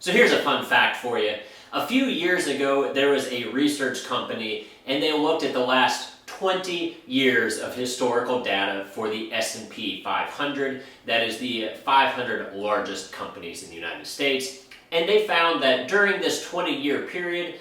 So here's a fun fact for you. A few years ago, there was a research company and they looked at the last 20 years of historical data for the S&P 500. That is the 500 largest companies in the United States. And they found that during this 20-year period,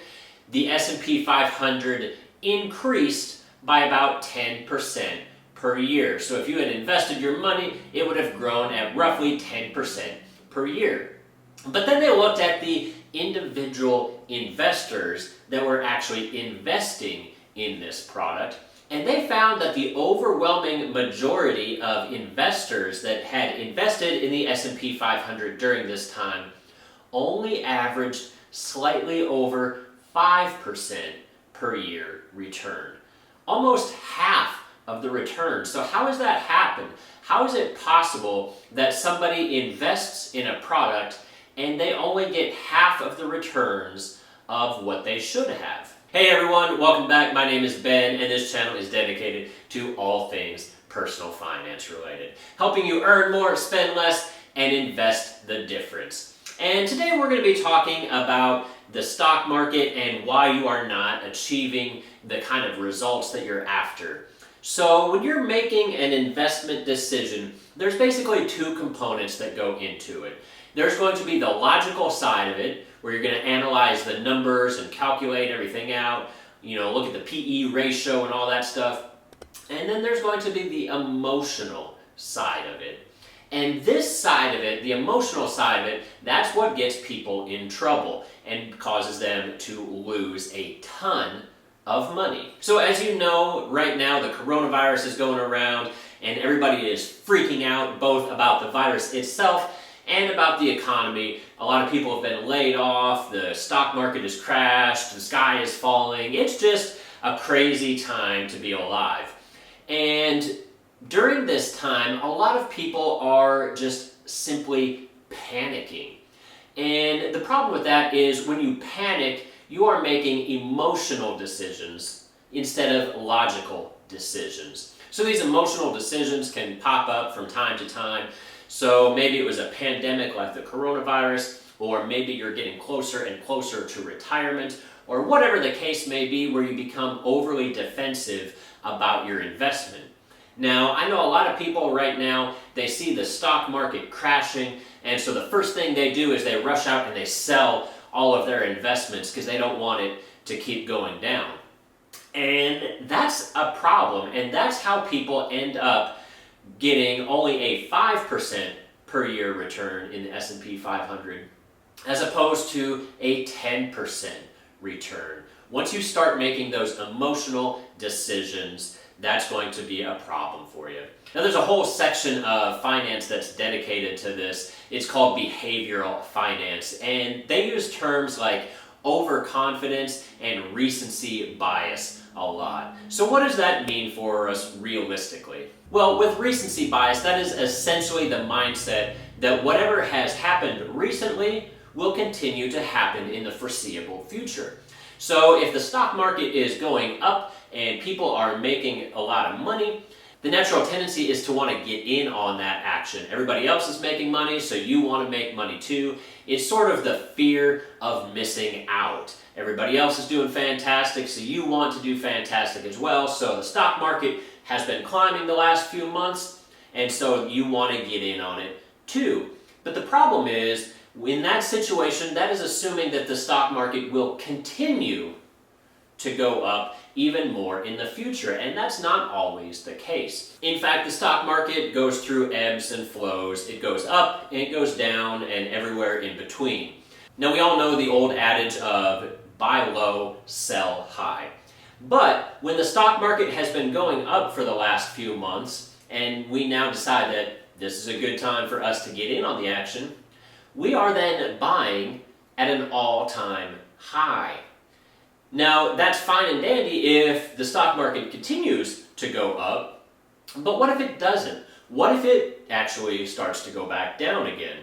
the S&P 500 increased by about 10% per year. So if you had invested your money, it would have grown at roughly 10% per year. But then they looked at the individual investors that were actually investing in this product, and they found that the overwhelming majority of investors that had invested in the S&P 500 during this time only averaged slightly over 5% per year return. Almost half of the return. So how does that happen? How is it possible that somebody invests in a product and they only get half of the returns of what they should have? Hey everyone, welcome back. My name is Ben and this channel is dedicated to all things personal finance related, helping you earn more, spend less, and invest the difference. And today we're going to be talking about the stock market and why you are not achieving the kind of results that you're after. So when you're making an investment decision, there's basically two components that go into it. There's going to be the logical side of it, where you're going to analyze the numbers and calculate everything out, look at the PE ratio and all that stuff. And then there's going to be the emotional side of it. And this side of it, the emotional side of it, that's what gets people in trouble and causes them to lose a ton of money. So as you know, right now the coronavirus is going around and everybody is freaking out both about the virus itself and about the economy. A lot of people have been laid off, the stock market has crashed, the sky is falling. It's just a crazy time to be alive. And during this time, a lot of people are just simply panicking. And the problem with that is when you panic, you are making emotional decisions instead of logical decisions. So these emotional decisions can pop up from time to time. So maybe it was a pandemic like the coronavirus, or maybe you're getting closer and closer to retirement, or whatever the case may be where you become overly defensive about your investment. Now, I know a lot of people right now, they see the stock market crashing, and so the first thing they do is they rush out and they sell all of their investments because they don't want it to keep going down. And that's a problem, and that's how people end up getting only a 5% per year return in the S&P 500 as opposed to a 10% return. Once you start making those emotional decisions, that's going to be a problem for you. Now there's a whole section of finance that's dedicated to this. It's called behavioral finance, and they use terms like overconfidence and recency bias a lot. So what does that mean for us realistically? Well, with recency bias, that is essentially the mindset that whatever has happened recently will continue to happen in the foreseeable future. So if the stock market is going up and people are making a lot of money, the natural tendency is to want to get in on that action. Everybody else is making money, so you want to make money too. It's sort of the fear of missing out. Everybody else is doing fantastic, so you want to do fantastic as well. So the stock market has been climbing the last few months, and so you want to get in on it too. But the problem is, in that situation, that is assuming that the stock market will continue to go up even more in the future, and that's not always the case. In fact, the stock market goes through ebbs and flows. It goes up and it goes down and everywhere in between. Now we all know the old adage of buy low, sell high. But when the stock market has been going up for the last few months and we now decide that this is a good time for us to get in on the action, we are then buying at an all-time high. Now, that's fine and dandy if the stock market continues to go up, but what if it doesn't? What if it actually starts to go back down again?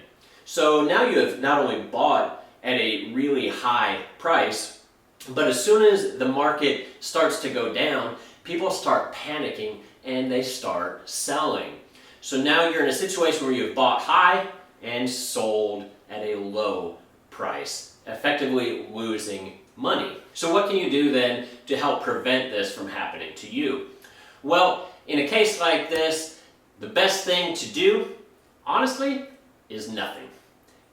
So now you have not only bought at a really high price, but as soon as the market starts to go down, people start panicking and they start selling. So now you're in a situation where you've bought high and sold at a low price, effectively losing money. So what can you do then to help prevent this from happening to you? Well, in a case like this, the best thing to do, honestly, is nothing.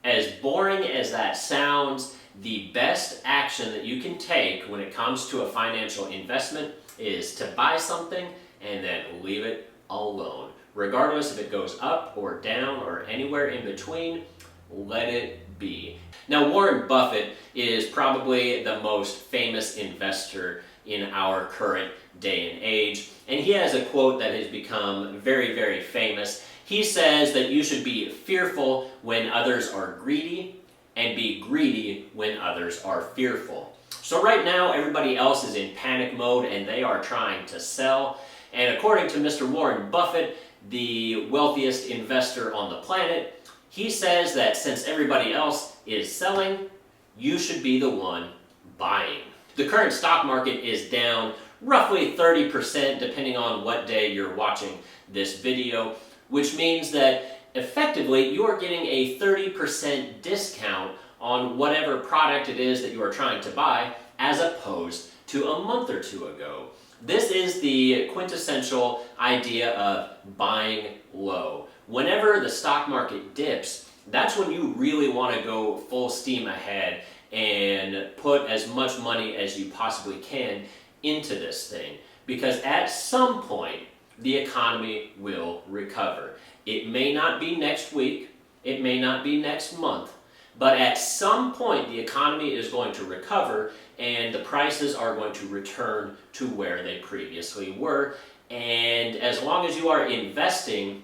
As boring as that sounds, the best action that you can take when it comes to a financial investment is to buy something and then leave it alone. Regardless if it goes up or down or anywhere in between, let it be. Now, Warren Buffett is probably the most famous investor in our current day and age, and he has a quote that has become very, very famous. He says that you should be fearful when others are greedy and be greedy when others are fearful. So right now, everybody else is in panic mode and they are trying to sell. And according to Mr. Warren Buffett, the wealthiest investor on the planet, he says that since everybody else is selling, you should be the one buying. The current stock market is down roughly 30% depending on what day you're watching this video, which means that effectively you are getting a 30% discount on whatever product it is that you are trying to buy as opposed to a month or two ago. This is the quintessential idea of buying low. Whenever the stock market dips, that's when you really want to go full steam ahead and put as much money as you possibly can into this thing. Because at some point, the economy will recover. It may not be next week, it may not be next month, but at some point the economy is going to recover and the prices are going to return to where they previously were. And as long as you are investing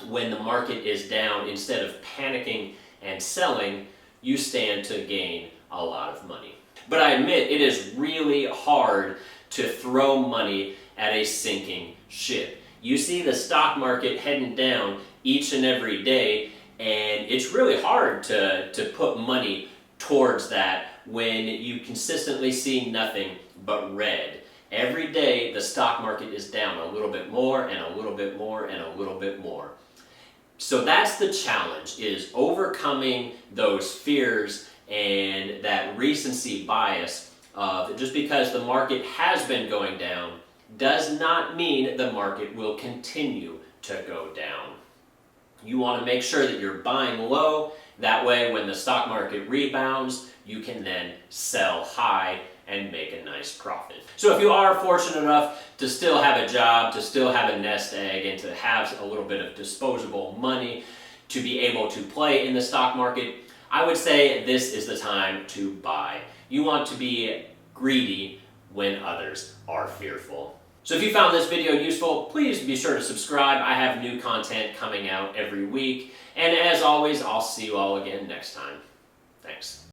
when the market is down instead of panicking and selling, you stand to gain a lot of money. But I admit it is really hard to throw money at a sinking ship. You see the stock market heading down each and every day, and it's really hard to put money towards that when you consistently see nothing but red. Every day the stock market is down a little bit more and a little bit more and a little bit more. So that's the challenge, is overcoming those fears and that recency bias of just because the market has been going down does not mean the market will continue to go down. You want to make sure that you're buying low. That way, when the stock market rebounds, you can then sell high and make a nice profit. So if you are fortunate enough to still have a job, to still have a nest egg, and to have a little bit of disposable money to be able to play in the stock market, I would say this is the time to buy. You want to be greedy when others are fearful. So if you found this video useful, please be sure to subscribe. I have new content coming out every week. And as always, I'll see you all again next time. Thanks.